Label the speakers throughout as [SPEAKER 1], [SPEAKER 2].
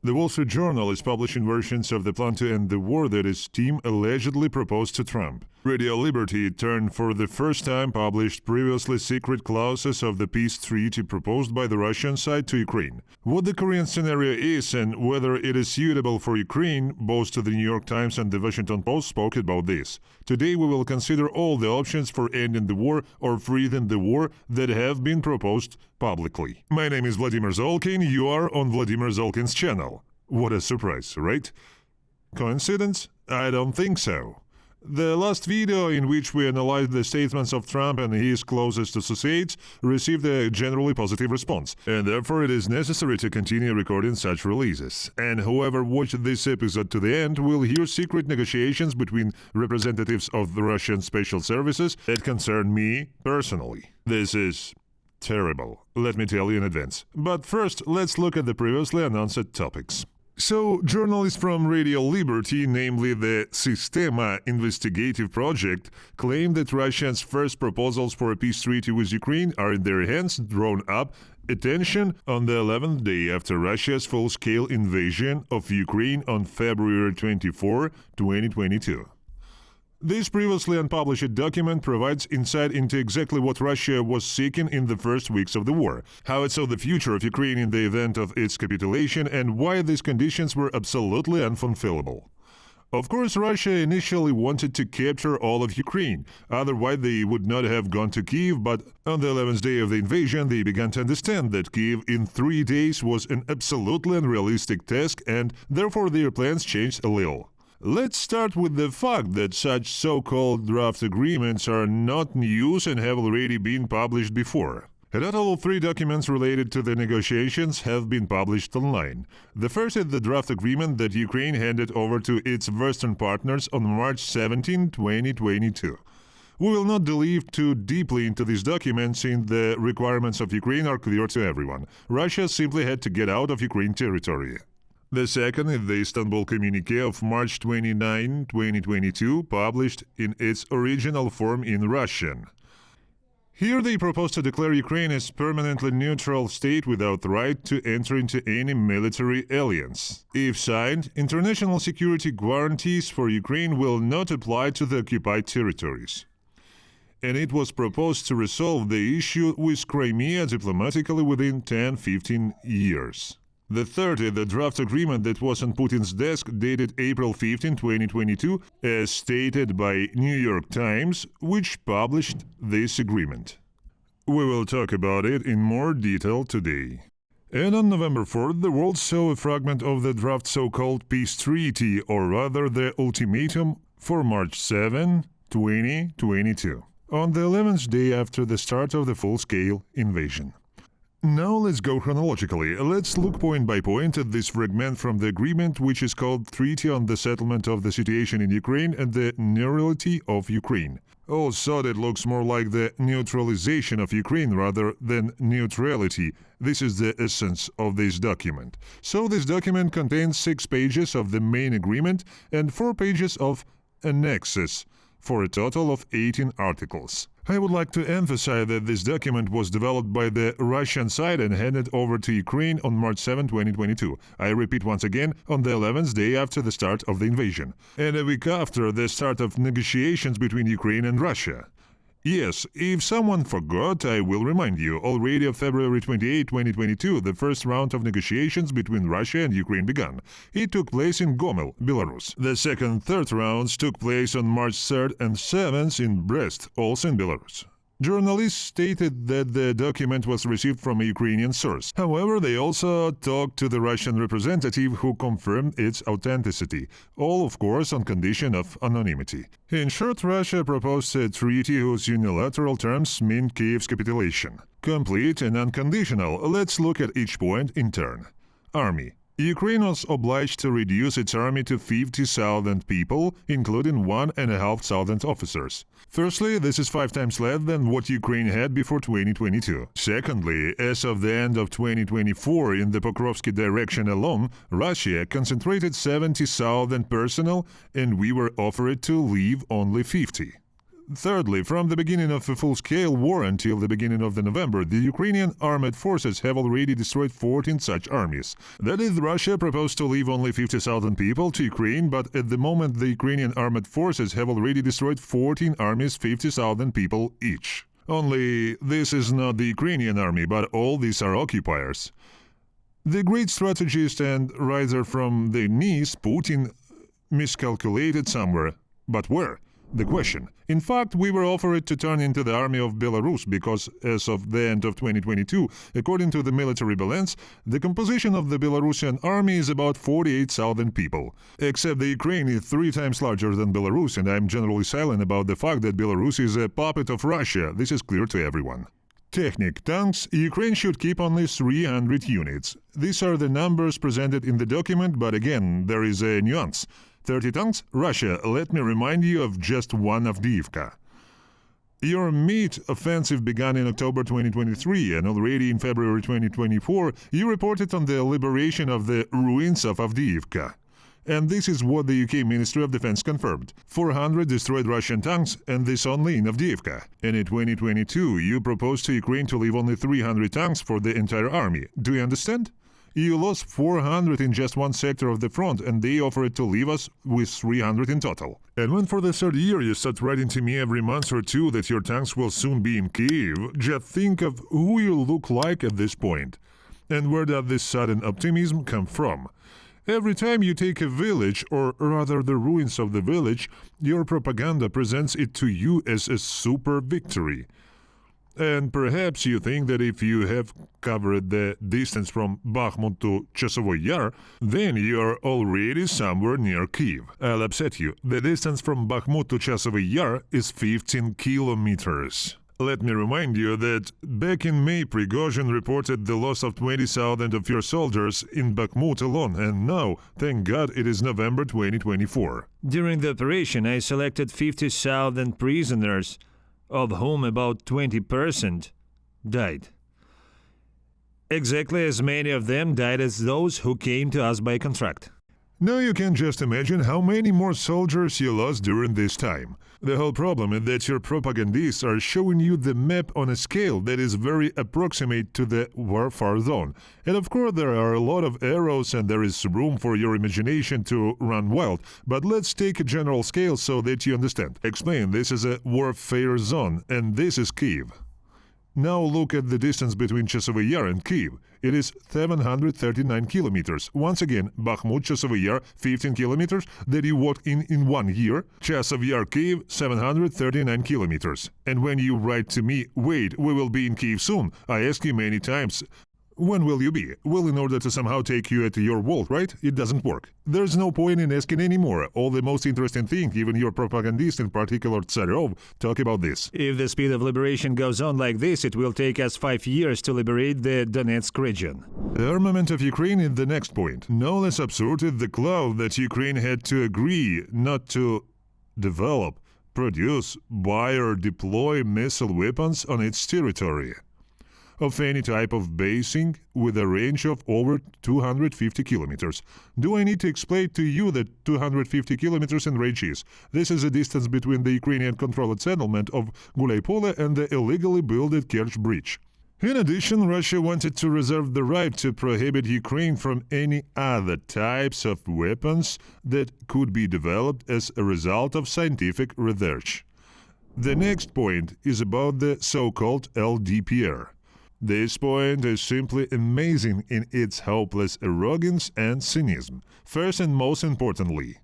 [SPEAKER 1] The Wall Street Journal is publishing versions of the plan to end the war that his team allegedly proposed to Trump. Radio Liberty turned for the first time published previously secret clauses of the peace treaty proposed by the Russian side to Ukraine. What the Korean scenario is and whether it is suitable for Ukraine, both the New York Times and the Washington Post spoke about this. Today we will consider all the options for ending the war or freezing the war that have been proposed publicly. My name is Vladimir Zolkin, you are on Vladimir Zolkin's channel. What a surprise, right? Coincidence? I don't think so. The last video, in which we analyzed the statements of Trump and his closest associates, received a generally positive response, and therefore it is necessary to continue recording such releases. And whoever watched this episode to the end will hear secret negotiations between representatives of the Russian special services that concern me personally. This is terrible, let me tell you in advance. But first, let's look at the previously announced topics. So, journalists from Radio Liberty, namely the Sistema investigative project, claim that Russia's first proposals for a peace treaty with Ukraine are in their hands, drawn up, attention, on the 11th day after Russia's full-scale invasion of Ukraine on February 24, 2022. This previously unpublished document provides insight into exactly what Russia was seeking in the first weeks of the war, how it saw the future of Ukraine in the event of its capitulation, and why these conditions were absolutely unfulfillable. Of course, Russia initially wanted to capture all of Ukraine, otherwise they would not have gone to Kiev, but on the 11th day of the invasion they began to understand that Kiev in 3 days was an absolutely unrealistic task, and therefore their plans changed a little. Let's start with the fact that such so-called draft agreements are not news and have already been published before. A total of 3 documents related to the negotiations have been published online. The first is the draft agreement that Ukraine handed over to its Western partners on March 17, 2022. We will not delve too deeply into this document since the requirements of Ukraine are clear to everyone. Russia simply had to get out of Ukraine territory. The second is the Istanbul Communiqué of March 29, 2022, published in its original form in Russian. Here they propose to declare Ukraine as permanently neutral state without right to enter into any military alliance. If signed, international security guarantees for Ukraine will not apply to the occupied territories. And it was proposed to resolve the issue with Crimea diplomatically within 10-15 years. The third is the draft agreement that was on Putin's desk dated April 15, 2022, as stated by New York Times, which published this agreement. We will talk about it in more detail today. And on November 4th, the world saw a fragment of the draft so-called peace treaty, or rather the ultimatum, for March 7, 2022, on the 11th day after the start of the full-scale invasion. Now let's go chronologically. Let's look point by point at this fragment from the agreement, which is called Treaty on the Settlement of the Situation in Ukraine and the Neutrality of Ukraine. Also, it looks more like the neutralization of Ukraine rather than neutrality. This is the essence of this document. So this document contains 6 pages of the main agreement and 4 pages of annexes, for a total of 18 articles. I would like to emphasize that this document was developed by the Russian side and handed over to Ukraine on March 7, 2022. I repeat once again, on the 11th day after the start of the invasion, and a week after the start of negotiations between Ukraine and Russia. Yes, if someone forgot, I will remind you, already on February 28, 2022, the first round of negotiations between Russia and Ukraine began. It took place in Gomel, Belarus. The second and third rounds took place on March 3rd and 7th in Brest, also in Belarus. Journalists stated that the document was received from a Ukrainian source. However, they also talked to the Russian representative who confirmed its authenticity, all of course on condition of anonymity. In short, Russia proposed a treaty whose unilateral terms mean Kiev's capitulation. Complete and unconditional. Let's look at each point in turn. Army. Ukraine was obliged to reduce its army to 50,000 people, including 1,500 officers. Firstly, this is 5 times less than what Ukraine had before 2022. Secondly, as of the end of 2024, in the Pokrovsky direction alone, Russia concentrated 70,000 personnel, and we were offered to leave only 50. Thirdly, from the beginning of a full-scale war until the beginning of November, the Ukrainian armed forces have already destroyed 14 such armies. That is, Russia proposed to leave only 50,000 people to Ukraine, but at the moment the Ukrainian armed forces have already destroyed 14 armies, 50,000 people each. Only this is not the Ukrainian army, but all these are occupiers. The great strategist and riser from the knees, Putin, miscalculated somewhere. But where? The question. In fact, we were offered to turn into the army of Belarus because, as of the end of 2022, according to the military balance, the composition of the Belarusian army is about 48,000 people. Except the Ukraine is 3 times larger than Belarus, and I'm generally silent about the fact that Belarus is a puppet of Russia. This is clear to everyone. Technic tanks, Ukraine should keep only 300 units. These are the numbers presented in the document, but again, there is a nuance. 30 tanks? Russia, let me remind you of just one Avdiivka. Your meat offensive began in October 2023, and already in February 2024, you reported on the liberation of the ruins of Avdiivka. And this is what the UK Ministry of Defense confirmed. 400 destroyed Russian tanks, and this only in Avdiivka. And in 2022, you proposed to Ukraine to leave only 300 tanks for the entire army. Do you understand? You lost 400 in just one sector of the front, and they offered to leave us with 300 in total. And when for the third year you start writing to me every month or two that your tanks will soon be in Kyiv, just think of who you look like at this point. And where does this sudden optimism come from? Every time you take a village, or rather the ruins of the village, your propaganda presents it to you as a super victory. And perhaps you think that if you have covered the distance from Bakhmut to Chasovy Yar, then you are already somewhere near Kyiv. I'll upset you. The distance from Bakhmut to Chasovy Yar is 15 kilometers. Let me remind you that back in May, Prigozhin reported the loss of 20,000 of your soldiers in Bakhmut alone, and now, thank God, it is November 2024.
[SPEAKER 2] During the operation, I selected 50,000 prisoners, of whom about 20% died. Exactly as many of them died as those who came to us by contract.
[SPEAKER 1] Now you can just imagine how many more soldiers you lost during this time. The whole problem is that your propagandists are showing you the map on a scale that is very approximate to the warfare zone. And of course there are a lot of arrows and there is room for your imagination to run wild. But let's take a general scale so that you understand. Explain, this is a warfare zone and this is Kyiv. Now look at the distance between Chasovy Yar and Kyiv. It is 739 kilometers. Once again, Bakhmut, Chasovy Yar, 15 kilometers that you walked in 1 year. Chasovy Yar, Kyiv, 739 kilometers. And when you write to me, wait, we will be in Kyiv soon, I ask you many times, when will you be? Well, in order to somehow take you at your word, right? It doesn't work. There's no point in asking anymore. All the most interesting thing, even your propagandist, in particular Tsarov, talk about this.
[SPEAKER 2] If the speed of liberation goes on like this, it will take us 5 years to liberate the Donetsk region.
[SPEAKER 1] The armament of Ukraine is the next point. No less absurd is the cloud that Ukraine had to agree not to develop, produce, buy or deploy missile weapons on its territory of any type of basing with a range of over 250 kilometers. Do I need to explain to you that 250 kilometers in range is? This is the distance between the Ukrainian-controlled settlement of Gulaypole and the illegally built Kerch Bridge. In addition, Russia wanted to reserve the right to prohibit Ukraine from any other types of weapons that could be developed as a result of scientific research. The next point is about the so-called LDPR. This point is simply amazing in its hopeless arrogance and cynicism. First and most importantly,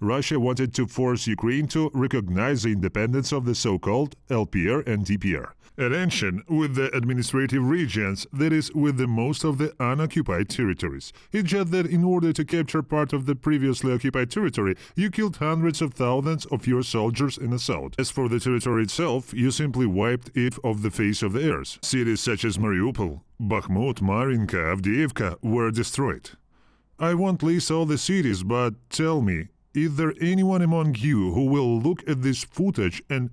[SPEAKER 1] Russia wanted to force Ukraine to recognize the independence of the so-called LPR and DPR. Attention with the administrative regions, that is, with the most of the unoccupied territories. It's just that in order to capture part of the previously occupied territory, you killed hundreds of thousands of your soldiers in the south. As for the territory itself, you simply wiped it off the face of the earth. Cities such as Mariupol, Bakhmut, Marinka, Avdiivka were destroyed. I won't list all the cities, but tell me, is there anyone among you who will look at this footage and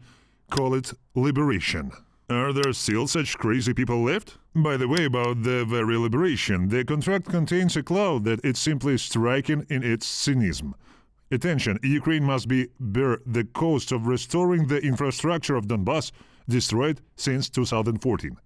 [SPEAKER 1] call it liberation? Are there still such crazy people left? By the way, about the very liberation, the contract contains a clause that it's simply striking in its cynicism. Attention, Ukraine must bear the cost of restoring the infrastructure of Donbass, destroyed since 2014.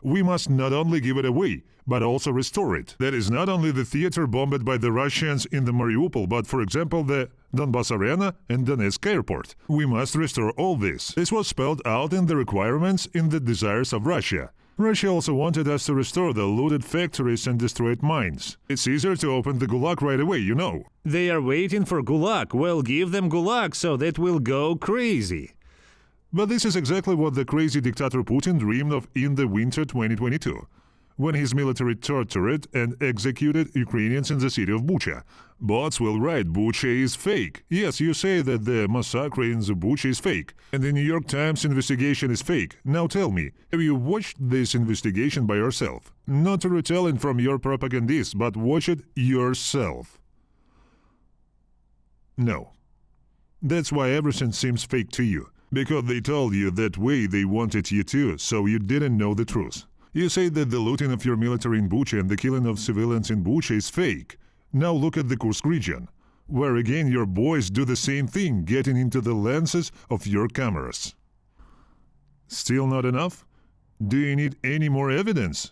[SPEAKER 1] We must not only give it away, but also restore it. That is not only the theater bombed by the Russians in the Mariupol, but, for example, the Donbass Arena and Donetsk Airport. We must restore all this. This was spelled out in the requirements in the desires of Russia. Russia also wanted us to restore the looted factories and destroyed mines. It's easier to open the Gulag right away, you know.
[SPEAKER 2] They are waiting for Gulag. Well, give them Gulag so that will go crazy.
[SPEAKER 1] But this is exactly what the crazy dictator Putin dreamed of in the winter 2022, when his military tortured and executed Ukrainians in the city of Bucha. Bots will write Bucha is fake. Yes, you say that the massacre in the Bucha is fake, and the New York Times investigation is fake. Now tell me, have you watched this investigation by yourself? Not a retelling from your propagandists, but watch it yourself. No. That's why everything seems fake to you. Because they told you that way they wanted you to, so you didn't know the truth. You say that the looting of your military in Bucha and the killing of civilians in Bucha is fake. Now look at the Kursk region, where again your boys do the same thing, getting into the lenses of your cameras. Still not enough? Do you need any more evidence?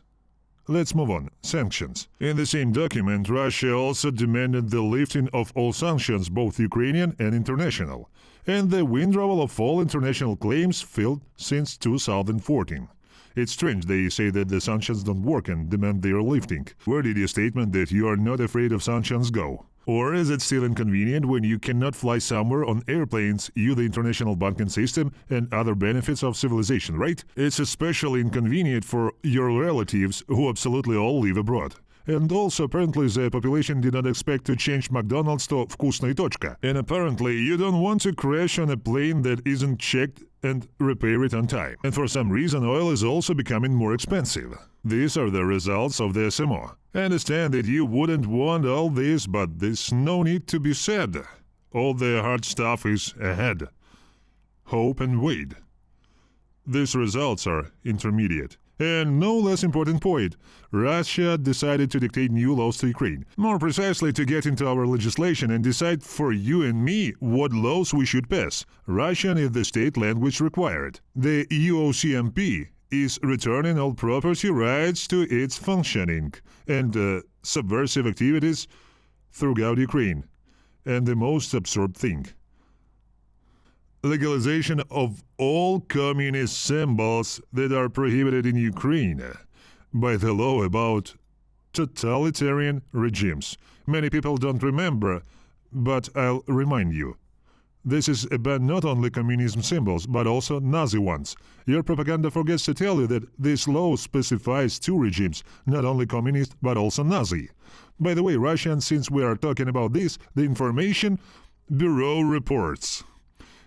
[SPEAKER 1] Let's move on. Sanctions. In the same document, Russia also demanded the lifting of all sanctions, both Ukrainian and international, and the withdrawal of all international claims filed since 2014. It's strange they say that the sanctions don't work and demand their lifting. Where did your statement that you are not afraid of sanctions go? Or is it still inconvenient when you cannot fly somewhere on airplanes, use the international banking system and other benefits of civilization, right? It's especially inconvenient for your relatives who absolutely all live abroad. And also, apparently, the population did not expect to change McDonald's to Вкусная точка. And apparently, you don't want to crash on a plane that isn't checked and repair it on time. And for some reason, oil is also becoming more expensive. These are the results of the SMO. I understand that you wouldn't want all this, but there's no need to be sad. All the hard stuff is ahead. Hope and wait. These results are intermediate. And no less important point, Russia decided to dictate new laws to Ukraine. More precisely, to get into our legislation and decide for you and me what laws we should pass. Russian is the state language required. The UOCMP is returning all property rights to its functioning and subversive activities throughout Ukraine. And the most absurd thing, legalization of all communist symbols that are prohibited in Ukraine by the law about totalitarian regimes. Many people don't remember, but I'll remind you. This is about not only communism symbols, but also Nazi ones. Your propaganda forgets to tell you that this law specifies two regimes, not only communist, but also Nazi. By the way, Russians, since we are talking about this, the Information Bureau reports.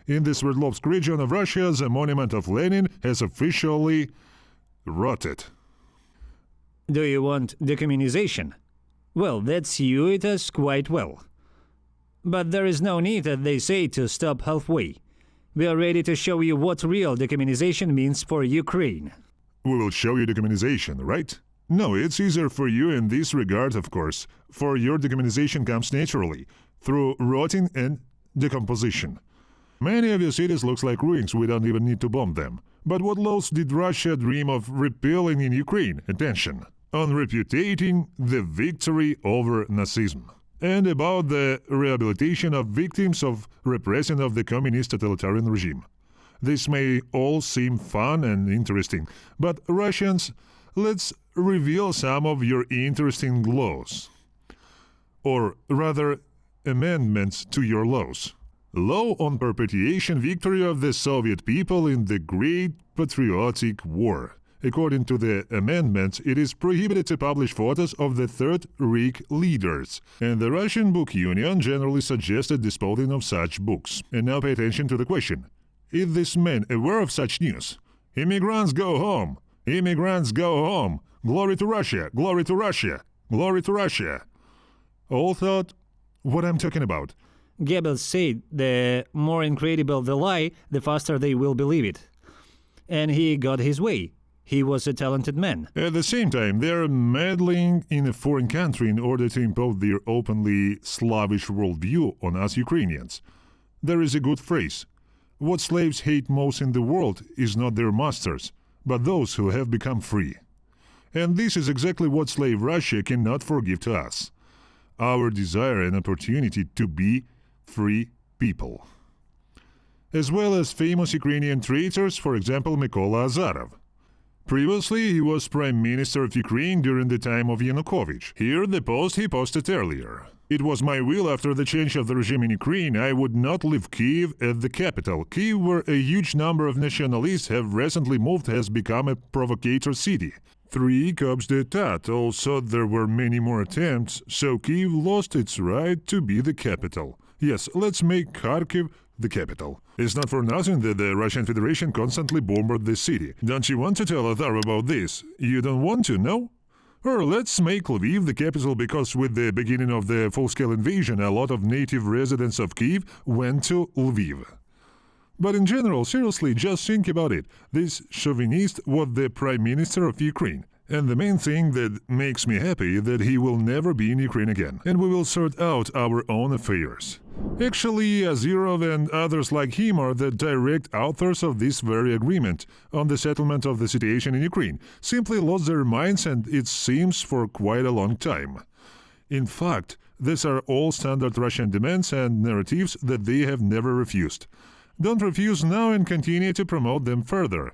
[SPEAKER 1] In the Sverdlovsk region of Russia, the monument of Lenin has officially rotted.
[SPEAKER 2] Do you want decommunization? Well, that's you it us quite well. But there is no need, as they say, to stop halfway. We are ready to show you what real decommunization means for Ukraine.
[SPEAKER 1] We will show you decommunization, right? No, it's easier for you in this regard, of course, for your decommunization comes naturally, through rotting and decomposition. Many of your cities looks like ruins, we don't even need to bomb them. But what laws did Russia dream of repealing in Ukraine? Attention! On repudiating the victory over Nazism. And about the rehabilitation of victims of repression of the communist totalitarian regime. This may all seem fun and interesting, but Russians, let's reveal some of your interesting laws. Or rather, amendments to your laws. Law on perpetuation victory of the Soviet people in the Great Patriotic War. According to the amendments, it is prohibited to publish photos of the Third Reich leaders, and the Russian Book Union generally suggested disposing of such books. And now pay attention to the question. Is this man aware of such news? Immigrants go home! Immigrants go home! Glory to Russia! Glory to Russia! Glory to Russia! All thought what I'm talking about.
[SPEAKER 2] Goebbels said the more incredible the lie, the faster they will believe it. And he got his way. He was a talented man.
[SPEAKER 1] At the same time, they are meddling in a foreign country in order to impose their openly Slavish worldview on us Ukrainians. There is a good phrase: what slaves hate most in the world is not their masters, but those who have become free. And this is exactly what slave Russia cannot forgive to us: our desire and opportunity to be free people. As well as famous Ukrainian traitors, for example, Mykola Azarov. Previously, he was Prime Minister of Ukraine during the time of Yanukovych. Here, the post he posted earlier. It was my will after the change of the regime in Ukraine, I would not leave Kyiv as the capital. Kyiv, where a huge number of nationalists have recently moved, has become a provocateur city. 3 Cops d'etat. Also, there were many more attempts, so Kyiv lost its right to be the capital. Yes, let's make Kharkiv the capital. It's not for nothing that the Russian Federation constantly bombarded the city. Don't you want to tell Azar about this? You don't want to, no? Or let's make Lviv the capital, because with the beginning of the full-scale invasion, a lot of native residents of Kyiv went to Lviv. But in general, seriously, just think about it. This chauvinist was the Prime Minister of Ukraine. And the main thing that makes me happy is that he will never be in Ukraine again, and we will sort out our own affairs. Actually, Azarov and others like him are the direct authors of this very agreement on the settlement of the situation in Ukraine, simply lost their minds, and it seems for quite a long time. In fact, these are all standard Russian demands and narratives that they have never refused. Don't refuse now and continue to promote them further.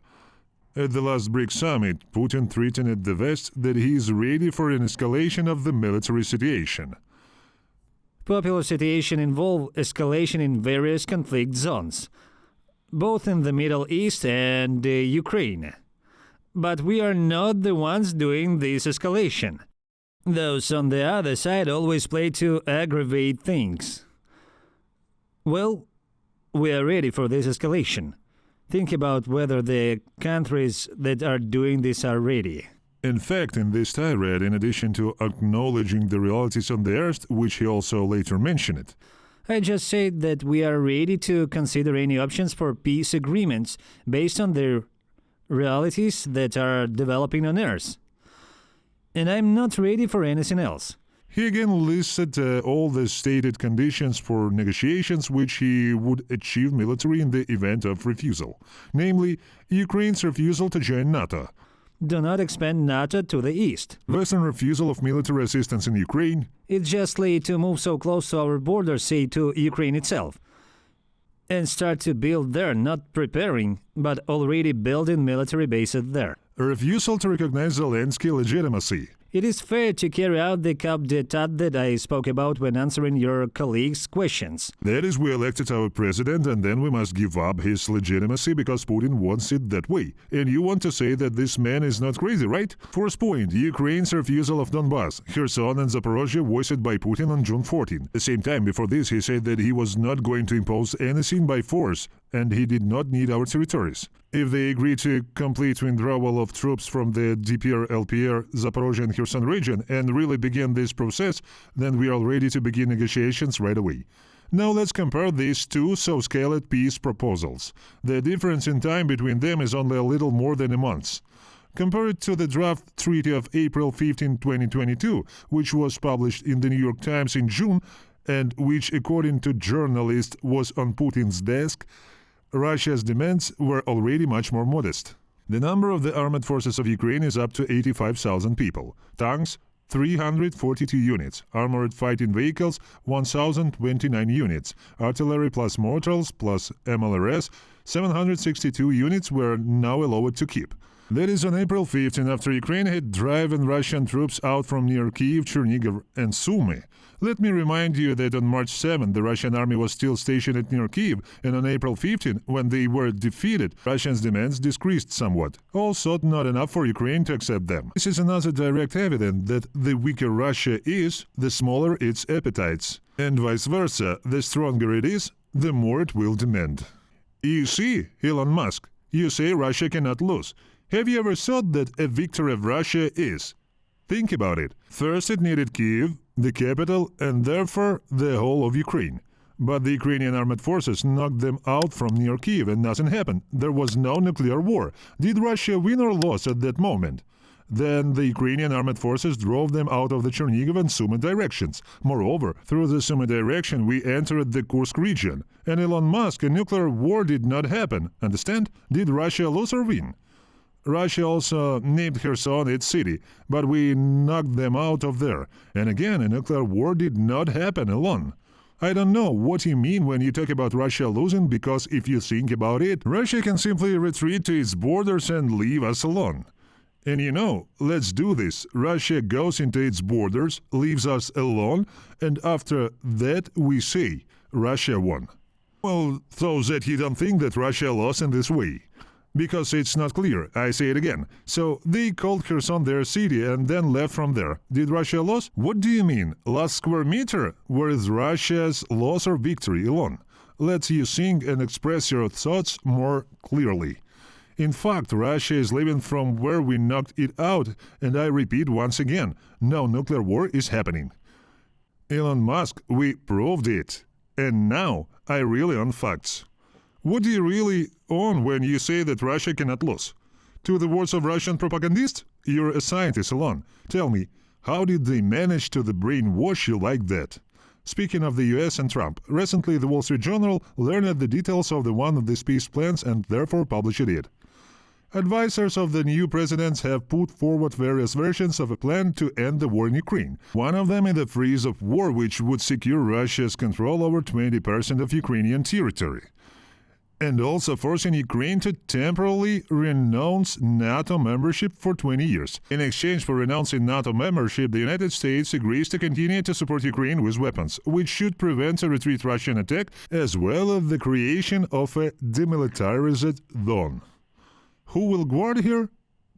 [SPEAKER 1] At the last BRICS summit, Putin threatened the West that he is ready for an escalation of the military situation.
[SPEAKER 2] Popular situation involve escalation in various conflict zones, both in the Middle East and Ukraine. But we are not the ones doing this escalation. Those on the other side always play to aggravate things. Well, we are ready for this escalation. Think about whether the countries that are doing this are ready.
[SPEAKER 1] In fact, in this tirade, in addition to acknowledging the realities on the earth, which he also later mentioned,
[SPEAKER 2] I just said that we are ready to consider any options for peace agreements based on the realities that are developing on Earth. And I'm not ready for anything else.
[SPEAKER 1] He again listed all the stated conditions for negotiations which he would achieve military in the event of refusal, namely Ukraine's refusal to join NATO,
[SPEAKER 2] Do not expand NATO to the east.
[SPEAKER 1] Western refusal of military assistance in Ukraine,
[SPEAKER 2] It's justly to move so close to our borders, say to Ukraine itself, and start to build there, not preparing, but already building military bases there.
[SPEAKER 1] a refusal to recognize Zelensky legitimacy.
[SPEAKER 2] It is fair to carry out the coup d'etat that I spoke about when answering your colleagues' questions.
[SPEAKER 1] That is, we elected our president and then we must give up his legitimacy because Putin wants it that way. And you want to say that this man is not crazy, right? First point, Ukraine's refusal of Donbass, Kherson and Zaporozhye voiced by Putin on June 14. At the same time, before this, he said that he was not going to impose anything by force and he did not need our territories. If they agree to complete withdrawal of troops from the DPR, LPR, Zaporozhye and Kherson region and really begin this process, then we are ready to begin negotiations right away. Now let's compare these two so-scaled peace proposals. The difference in time between them is only a little more than a month. Compare it to the draft treaty of April 15, 2022, which was published in the New York Times in June and which, according to journalists, was on Putin's desk. Russia's demands were already much more modest. The number of the armed forces of Ukraine is up to 85,000 people. Tanks, 342 units. Armored fighting vehicles, 1,029 units. Artillery plus mortars plus MLRS, 762 units were now allowed to keep. That is on April 15, after Ukraine had driven Russian troops out from near Kyiv, Chernihiv and Sumy. Let me remind you that on March 7, the Russian army was still stationed near Kyiv, and on April 15, when they were defeated, Russians' demands decreased somewhat. Also, not enough for Ukraine to accept them. This is another direct evidence that the weaker Russia is, the smaller its appetites. And vice versa, the stronger it is, the more it will demand. You see, Elon Musk, you say Russia cannot lose. Have you ever thought that a victory of Russia is? Think about it. First it needed Kyiv, the capital, and therefore the whole of Ukraine. But the Ukrainian armed forces knocked them out from near Kiev and nothing happened. There was no nuclear war. Did Russia win or lose at that moment? Then the Ukrainian armed forces drove them out of the Chernihiv and Sumy directions. Moreover, through the Sumy direction we entered the Kursk region. And Elon Musk, a nuclear war did not happen. Understand? Did Russia lose or win? Russia also named Kherson its city, but we knocked them out of there. And again, a nuclear war did not happen alone. I don't know what you mean when you talk about Russia losing, because if you think about it, Russia can simply retreat to its borders and leave us alone. And you know, let's do this. Russia goes into its borders, leaves us alone, and after that we say, Russia won. Well, so that you don't think that Russia lost in this way. Because it's not clear, I say it again. So they called Kherson their city and then left from there. Did Russia lose? What do you mean? Last square meter? Where is Russia's loss or victory alone? Let you think and express your thoughts more clearly. In fact, Russia is leaving from where we knocked it out, and I repeat once again, no nuclear war is happening. Elon Musk, we proved it. And now, I really on facts. What do you really on when you say that Russia cannot lose? To the words of Russian propagandists? You're a scientist alone. Tell me, how did they manage to brainwash you like that? Speaking of the US and Trump, recently the Wall Street Journal learned the details of one of these peace plans and therefore published it. Advisors of the new presidents have put forward various versions of a plan to end the war in Ukraine. One of them is the freeze of war, which would secure Russia's control over 20% of Ukrainian territory, and also forcing Ukraine to temporarily renounce NATO membership for 20 years. In exchange for renouncing NATO membership, the United States agrees to continue to support Ukraine with weapons, which should prevent a retreat Russian attack, as well as the creation of a demilitarized zone. Who will guard here?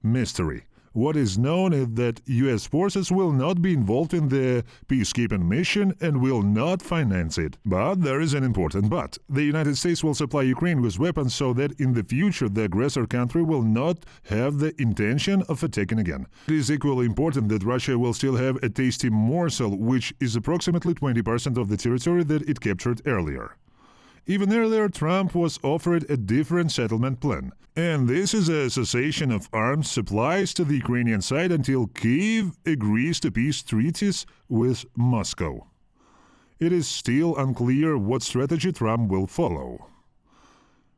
[SPEAKER 1] Mystery. What is known is that U.S. forces will not be involved in the peacekeeping mission and will not finance it. But there is an important but. The United States will supply Ukraine with weapons so that in the future the aggressor country will not have the intention of attacking again. It is equally important that Russia will still have a tasty morsel, which is approximately 20% of the territory that it captured earlier. Even earlier, Trump was offered a different settlement plan. And this is a cessation of arms supplies to the Ukrainian side until Kyiv agrees to peace treaties with Moscow. It is still unclear what strategy Trump will follow.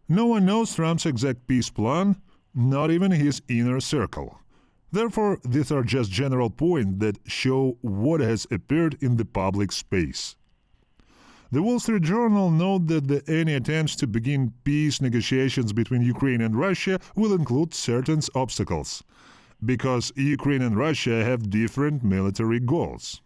[SPEAKER 1] No one knows Trump's exact peace plan, not even his inner circle. Therefore, these are just general points that show what has appeared in the public space. The Wall Street Journal noted that any attempts to begin peace negotiations between Ukraine and Russia will include certain obstacles, because Ukraine and Russia have different military goals.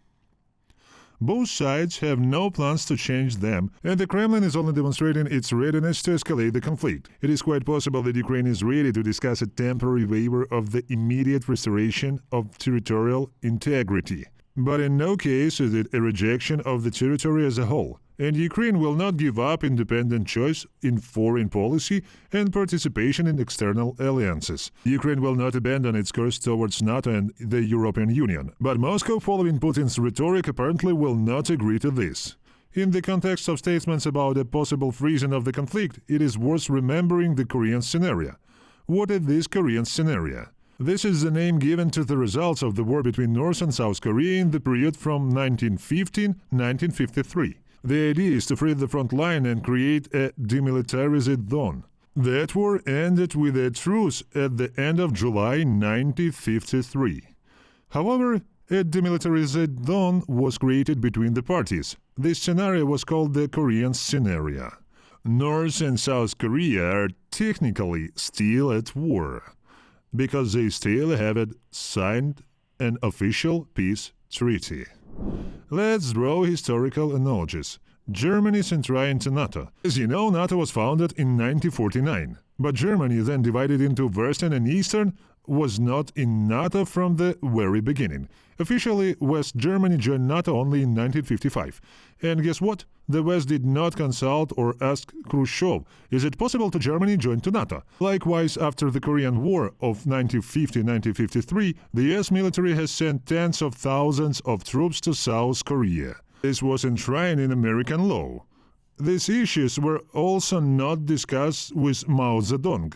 [SPEAKER 1] Both sides have no plans to change them, and the Kremlin is only demonstrating its readiness to escalate the conflict. It is quite possible that Ukraine is ready to discuss a temporary waiver of the immediate restoration of territorial integrity. But in no case is it a rejection of the territory as a whole. And Ukraine will not give up independent choice in foreign policy and participation in external alliances. Ukraine will not abandon its course towards NATO and the European Union. But Moscow, following Putin's rhetoric, apparently will not agree to this. In the context of statements about a possible freezing of the conflict, it is worth remembering the Korean scenario. What is this Korean scenario? This is the name given to the results of the war between North and South Korea in the period from 1915-1953. The idea is to free the front line and create a demilitarized zone. That war ended with a truce at the end of July 1953. However, a demilitarized zone was created between the parties. This scenario was called the Korean scenario. North and South Korea are technically still at war, because they still haven't signed an official peace treaty. Let's draw historical analogies. Germany's entry into NATO. As you know, NATO was founded in 1949, but Germany, then divided into Western and Eastern, was not in NATO from the very beginning. Officially, West Germany joined NATO only in 1955. And guess what? The West did not consult or ask Khrushchev, is it possible to Germany join to NATO? Likewise, after the Korean War of 1950-1953, the US military has sent tens of thousands of troops to South Korea. This was enshrined in American law. These issues were also not discussed with Mao Zedong,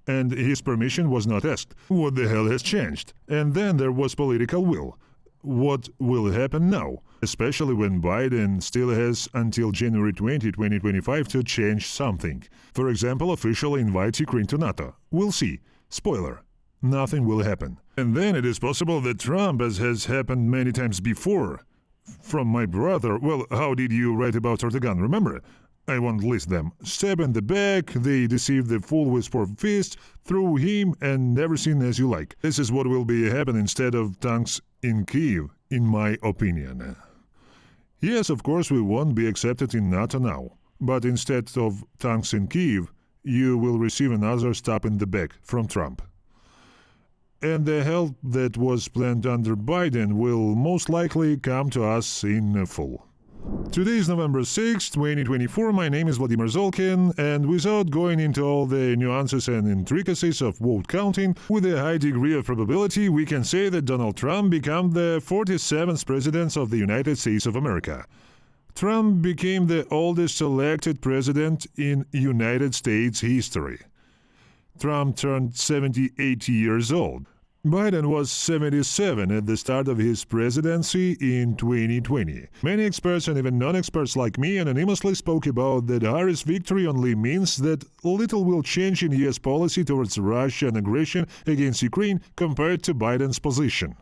[SPEAKER 1] and his permission was not asked. What the hell has changed? And then there was political will. What will happen now? Especially when Biden still has until January 20, 2025 to change something. For example, officially invite Ukraine to NATO. We'll see. Spoiler. Nothing will happen. And then it is possible that Trump, as has happened many times before. From my brother, well, how did you write about Erdogan, remember? I won't list them. Stab in the back, they deceived the fool with four fists, threw him, and everything as you like. This is what will be happen instead of tanks in Kyiv, in my opinion. Yes, of course, we won't be accepted in NATO now. But instead of tanks in Kyiv, you will receive another stab in the back from Trump. And the help that was planned under Biden will most likely come to us in full. Today is November 6, 2024. My name is Vladimir Zolkin, and without going into all the nuances and intricacies of vote counting, with a high degree of probability, we can say that Donald Trump became the 47th president of the United States of America. Trump became the oldest elected president in United States history. Trump turned 78 years old. Biden was 77 at the start of his presidency in 2020. Many experts and even non-experts like me anonymously spoke about that Harris' victory only means that little will change in U.S. policy towards Russian aggression against Ukraine compared to Biden's position.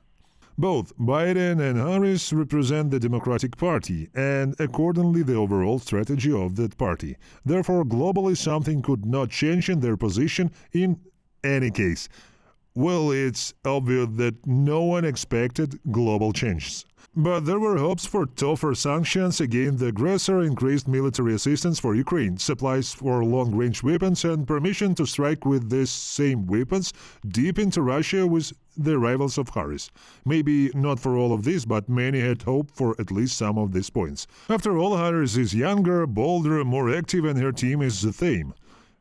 [SPEAKER 1] Both Biden and Harris represent the Democratic Party and accordingly the overall strategy of that party. Therefore, globally something could not change in their position in any case. Well, it's obvious that no one expected global changes. But there were hopes for tougher sanctions against the aggressor, increased military assistance for Ukraine, supplies for long-range weapons, and permission to strike with these same weapons deep into Russia with the rivals of Harris. Maybe not for all of this, but many had hope for at least some of these points. After all, Harris is younger, bolder, more active, and her team is the same.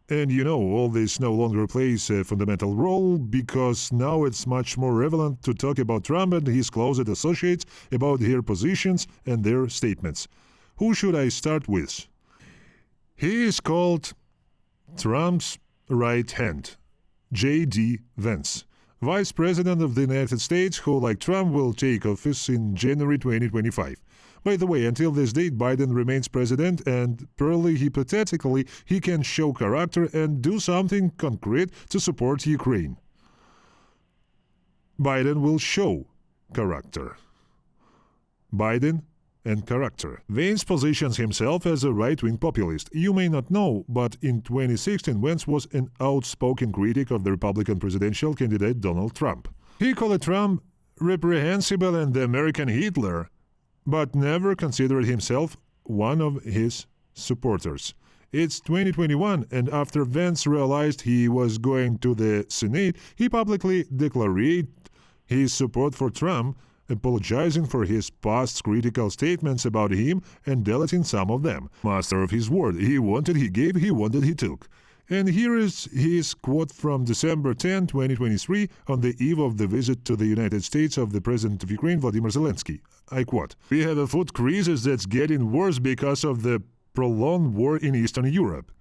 [SPEAKER 1] And you know, all this no longer plays a fundamental role because now it's much more relevant to talk about Trump and his closest associates, about their positions and their statements. Who should I start with? He is called Trump's right hand, J.D. Vance, Vice President of the United States, who, like Trump, will take office in January 2025. By the way, until this date, Biden remains president, and purely hypothetically, he can show character and do something concrete to support Ukraine. Biden will show character. Biden and character. Vance positions himself as a right-wing populist. You may not know, but in 2016, Vance was an outspoken critic of the Republican presidential candidate Donald Trump. He called Trump reprehensible and the American Hitler, but never considered himself one of his supporters. It's 2021, and after Vance realized he was going to the Senate, he publicly declared his support for Trump, apologizing for his past critical statements about him and deleting some of them. Master of his word, he wanted, he gave, he wanted, he took. And here is his quote from December 10, 2023, on the eve of the visit to the United States of the President of Ukraine, Volodymyr Zelensky. I quote, "We have a food crisis that's getting worse because of the prolonged war in Eastern Europe.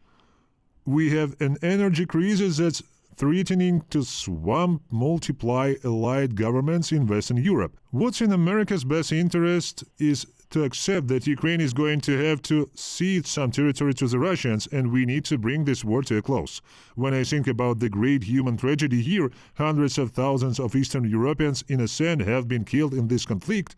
[SPEAKER 1] We have an energy crisis that's threatening to swamp multiply allied governments in Western Europe. What's in America's best interest is to accept that Ukraine is going to have to cede some territory to the Russians, and we need to bring this war to a close. When I think about the great human tragedy here, hundreds of thousands of Eastern Europeans innocent have been killed in this conflict.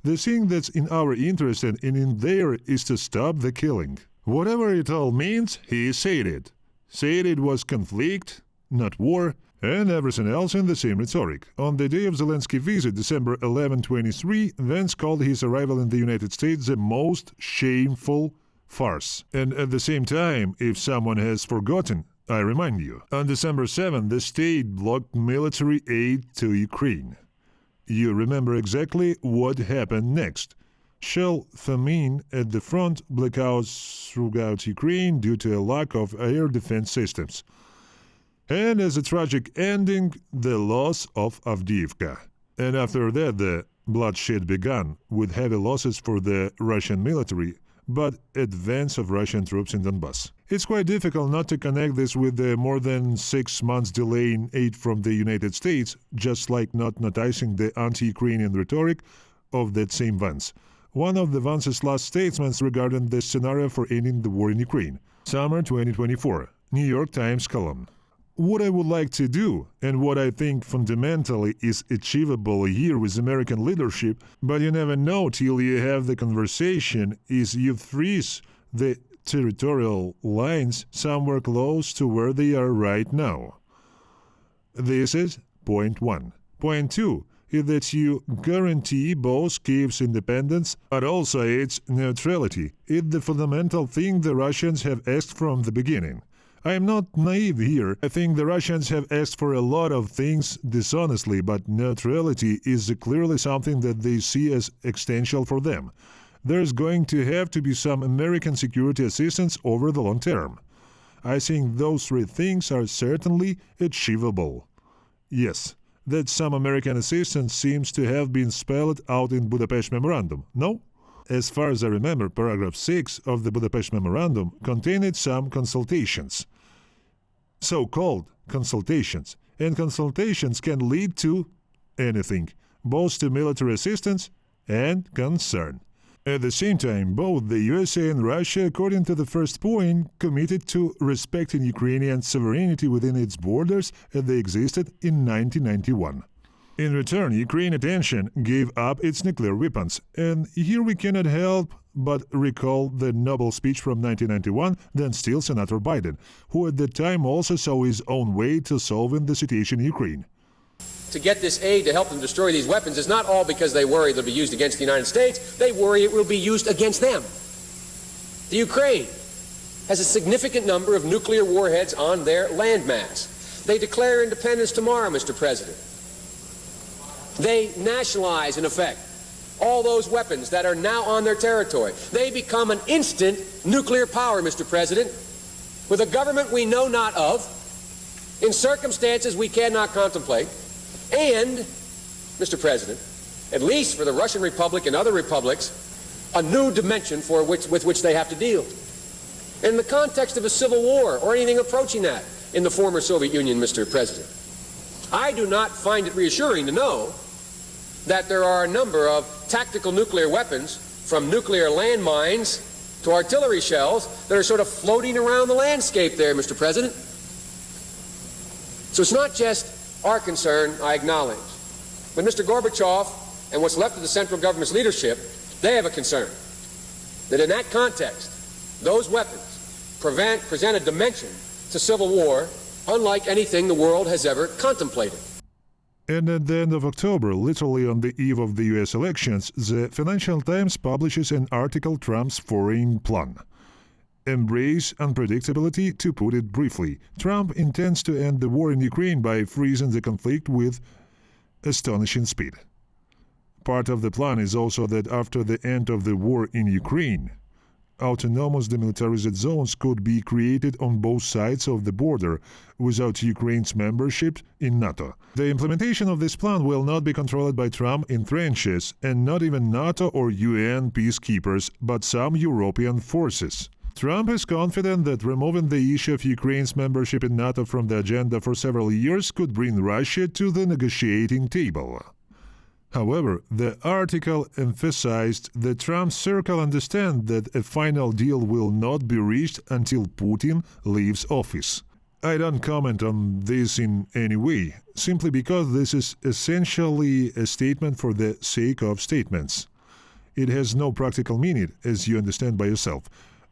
[SPEAKER 1] The thing that's in our interest and in their is to stop the killing." Whatever it all means, he said it. Said it was conflict, not war, and everything else in the same rhetoric. On the day of Zelensky's visit, December 11, 2023, Vance called his arrival in the United States the most shameful farce. And at the same time, if someone has forgotten, I remind you, on December 7, the state blocked military aid to Ukraine. You remember exactly what happened next. Shell famine at the front, blackouts throughout Ukraine due to a lack of air defense systems. And as a tragic ending, the loss of Avdiivka. And after that, the bloodshed began, with heavy losses for the Russian military, but advance of Russian troops in Donbass. It's quite difficult not to connect this with the more than 6 months delay in aid from the United States, just like not noticing the anti-Ukrainian rhetoric of that same Vance. One of the Vance's last statements regarding the scenario for ending the war in Ukraine. Summer 2024, New York Times column. What I would like to do, and what I think fundamentally is achievable here with American leadership, but you never know till you have the conversation, is you freeze the territorial lines somewhere close to where they are right now. This is point 1. Point 2 is that you guarantee both Kiev's independence, but also its neutrality. It's the fundamental thing the Russians have asked from the beginning. I am not naive here. I think the Russians have asked for a lot of things dishonestly, but neutrality is clearly something that they see as essential for them. There's going to have to be some American security assistance over the long term. I think those 3 things are certainly achievable. Yes, that some American assistance seems to have been spelled out in Budapest Memorandum, no? As far as I remember, paragraph 6 of the Budapest Memorandum contained some consultations. So-called consultations. And consultations can lead to anything, both to military assistance and concern. At the same time, both the USA and Russia, according to the first point, committed to respecting Ukrainian sovereignty within its borders as they existed in 1991. In return, Ukraine attention gave up its nuclear weapons, and here we cannot help but recall the noble speech from 1991, then still Senator Biden, who at the time also saw his own way to solving the situation in Ukraine.
[SPEAKER 3] To get this aid to help them destroy these weapons is not all because they worry they'll be used against the United States, they worry it will be used against them. The Ukraine has a significant number of nuclear warheads on their landmass. They declare independence tomorrow, Mr. President. They nationalize, in effect, all those weapons that are now on their territory. They become an instant nuclear power, Mr. President, with a government we know not of, in circumstances we cannot contemplate, and, Mr. President, at least for the Russian Republic and other republics, a new dimension with which they have to deal. In the context of a civil war or anything approaching that in the former Soviet Union, Mr. President, I do not find it reassuring to know that there are a number of tactical nuclear weapons, from nuclear landmines to artillery shells, that are sort of floating around the landscape there, Mr. President. So it's not just our concern, I acknowledge, but Mr. Gorbachev and what's left of the central government's leadership, they have a concern that in that context, those weapons present a dimension to civil war unlike anything the world has ever contemplated.
[SPEAKER 1] And at the end of October, literally on the eve of the US elections, the Financial Times publishes an article Trump's foreign plan. Embrace unpredictability, to put it briefly. Trump intends to end the war in Ukraine by freezing the conflict with astonishing speed. Part of the plan is also that after the end of the war in Ukraine, autonomous demilitarized zones could be created on both sides of the border without Ukraine's membership in NATO. The implementation of this plan will not be controlled by Trump in trenches, and not even NATO or UN peacekeepers, but some European forces. Trump is confident that removing the issue of Ukraine's membership in NATO from the agenda for several years could bring Russia to the negotiating table. However, the article emphasized that Trump's circle understands that a final deal will not be reached until Putin leaves office. I don't comment on this in any way, simply because this is essentially a statement for the sake of statements. It has no practical meaning, as you understand by yourself.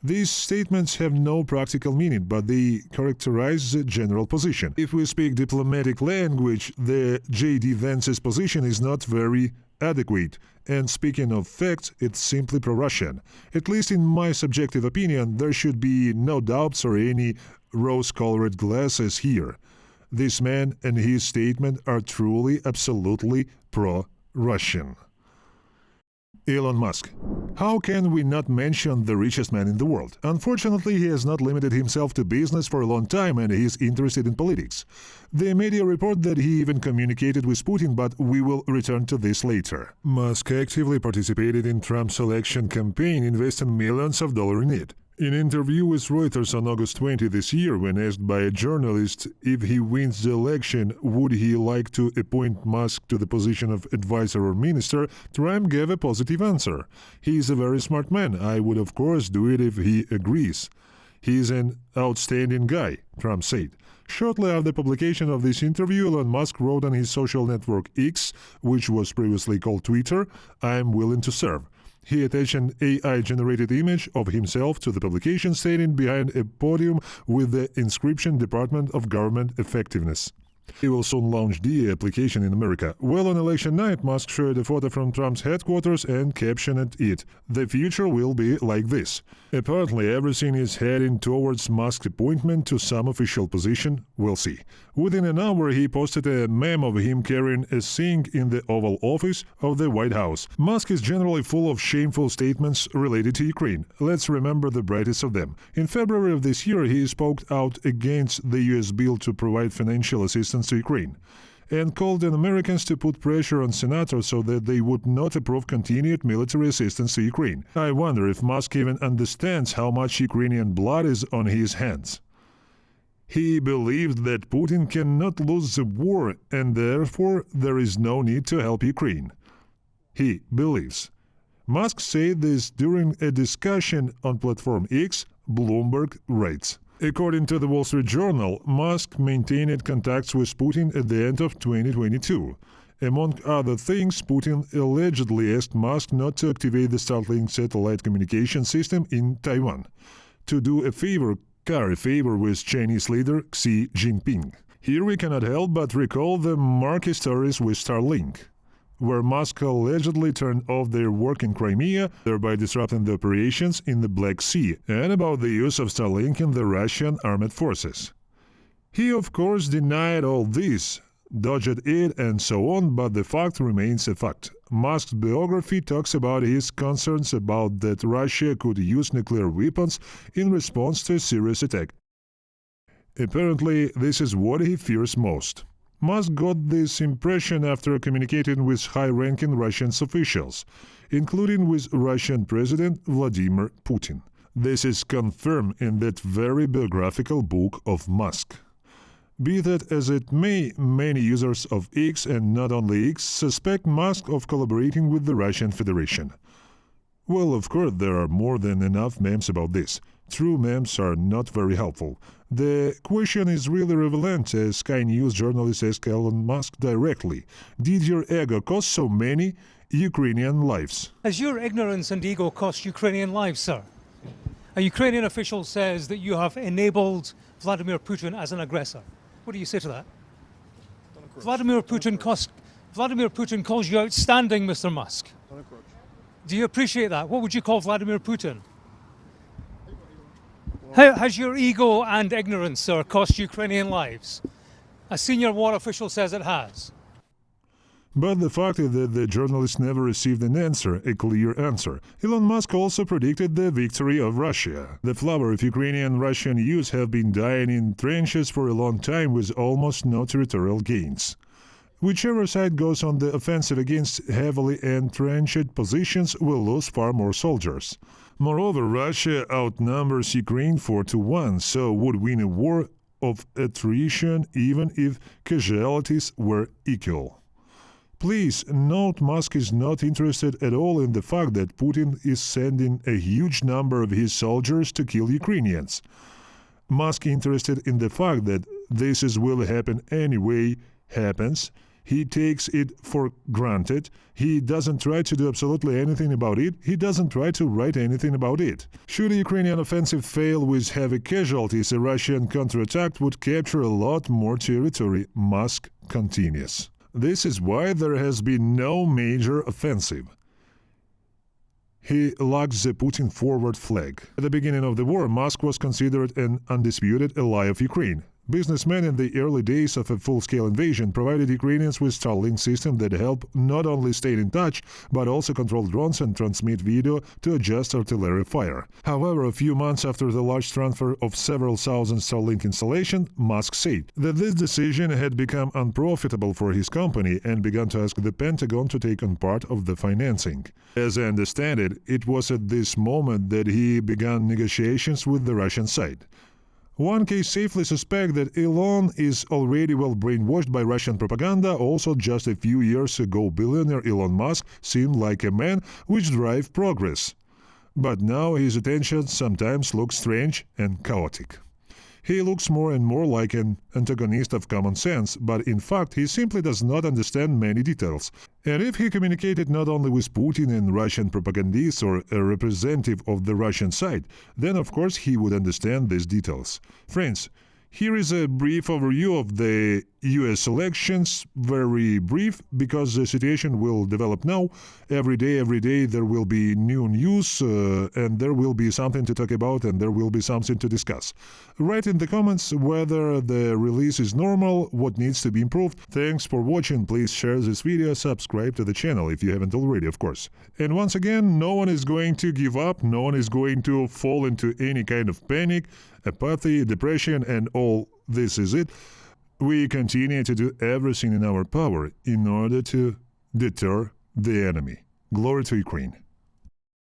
[SPEAKER 1] These statements have no practical meaning, but they characterize the general position. If we speak diplomatic language, the J.D. Vance's position is not very adequate, and speaking of facts, it's simply pro-Russian. At least in my subjective opinion, there should be no doubts or any rose-colored glasses here. This man and his statement are truly, absolutely pro-Russian. Elon Musk. How can we not mention the richest man in the world? Unfortunately, he has not limited himself to business for a long time and he is interested in politics. The media report that he even communicated with Putin, but we will return to this later. Musk actively participated in Trump's election campaign, investing millions of dollars in it. In an interview with Reuters on August 20 this year, when asked by a journalist if he wins the election, would he like to appoint Musk to the position of advisor or minister, Trump gave a positive answer. He is a very smart man. I would of course do it if he agrees. He is an outstanding guy, Trump said. Shortly after the publication of this interview, Elon Musk wrote on his social network X, which was previously called Twitter, "I am willing to serve." He attached an AI-generated image of himself to the publication, standing behind a podium with the inscription Department of Government Effectiveness. He will soon launch the application in America. Well, on election night, Musk shared a photo from Trump's headquarters and captioned it, "The future will be like this." Apparently, everything is heading towards Musk's appointment to some official position. We'll see. Within an hour, he posted a meme of him carrying a thing in the Oval Office of the White House. Musk is generally full of shameful statements related to Ukraine. Let's remember the brightest of them. In February of this year, he spoke out against the U.S. bill to provide financial assistance to Ukraine, and called on Americans to put pressure on senators so that they would not approve continued military assistance to Ukraine. I wonder if Musk even understands how much Ukrainian blood is on his hands. He believed that Putin cannot lose the war and therefore there is no need to help Ukraine. He believes. Musk said this during a discussion on platform X, Bloomberg writes. According to the Wall Street Journal, Musk maintained contacts with Putin at the end of 2022. Among other things, Putin allegedly asked Musk not to activate the Starlink satellite communication system in Taiwan, to do a favor, curry favor with Chinese leader Xi Jinping. Here we cannot help but recall the murky stories with Starlink, where Musk allegedly turned off their work in Crimea, thereby disrupting the operations in the Black Sea, and about the use of Starlink in the Russian armed forces. He of course denied all this, dodged it and so on, but the fact remains a fact. Musk's biography talks about his concerns about that Russia could use nuclear weapons in response to a serious attack. Apparently, this is what he fears most. Musk got this impression after communicating with high-ranking Russian officials, including with Russian President Vladimir Putin. This is confirmed in that very biographical book of Musk. Be that as it may, many users of X, and not only X, suspect Musk of collaborating with the Russian Federation. Well, of course, there are more than enough memes about this. True memes are not very helpful. The question is really relevant, as Sky News journalist asked Elon Musk directly. Did your ego cost so many Ukrainian lives?
[SPEAKER 4] Has your ignorance and ego cost Ukrainian lives, sir? A Ukrainian official says that you have enabled Vladimir Putin as an aggressor. What do you say to that? Vladimir Putin calls you outstanding, Mr. Musk. Do you appreciate that? What would you call Vladimir Putin? How has your ego and ignorance, sir, cost Ukrainian lives? A senior war official says it has.
[SPEAKER 1] But the fact is that the journalist never received an answer, a clear answer. Elon Musk also predicted the victory of Russia. The flower of Ukrainian-Russian youth have been dying in trenches for a long time with almost no territorial gains. Whichever side goes on the offensive against heavily entrenched positions will lose far more soldiers. Moreover, Russia outnumbers Ukraine 4-1, so would win a war of attrition even if casualties were equal. Please note Musk is not interested at all in the fact that Putin is sending a huge number of his soldiers to kill Ukrainians. Musk interested in the fact that this will happen anyway happens. He takes it for granted. He doesn't try to do absolutely anything about it. He doesn't try to write anything about it. Should the Ukrainian offensive fail with heavy casualties, a Russian counterattack would capture a lot more territory, Musk continues. This is why there has been no major offensive. He lacks the Putin forward flag. At the beginning of the war, Musk was considered an undisputed ally of Ukraine. Businessmen in the early days of a full-scale invasion provided Ukrainians with Starlink system that help not only stay in touch, but also control drones and transmit video to adjust artillery fire. However, a few months after the large transfer of several thousand Starlink installations, Musk said that this decision had become unprofitable for his company and began to ask the Pentagon to take on part of the financing. As I understand it, it was at this moment that he began negotiations with the Russian side. One can safely suspect that Elon is already well brainwashed by Russian propaganda. Also, just a few years ago, billionaire Elon Musk seemed like a man which drives progress. But now his attention sometimes looks strange and chaotic. He looks more and more like an antagonist of common sense, but in fact he simply does not understand many details. And if he communicated not only with Putin and Russian propagandists or a representative of the Russian side, then of course he would understand these details. Friends, here is a brief overview of the US elections, very brief, because the situation will develop now. Every day there will be new news, and there will be something to talk about, and there will be something to discuss. Write in the comments whether the release is normal, what needs to be improved. Thanks for watching. Please share this video, subscribe to the channel if you haven't already, of course. And once again, no one is going to give up, no one is going to fall into any kind of panic, apathy, depression, and all this is it. We continue to do everything in our power in order to deter the enemy. Glory to Ukraine.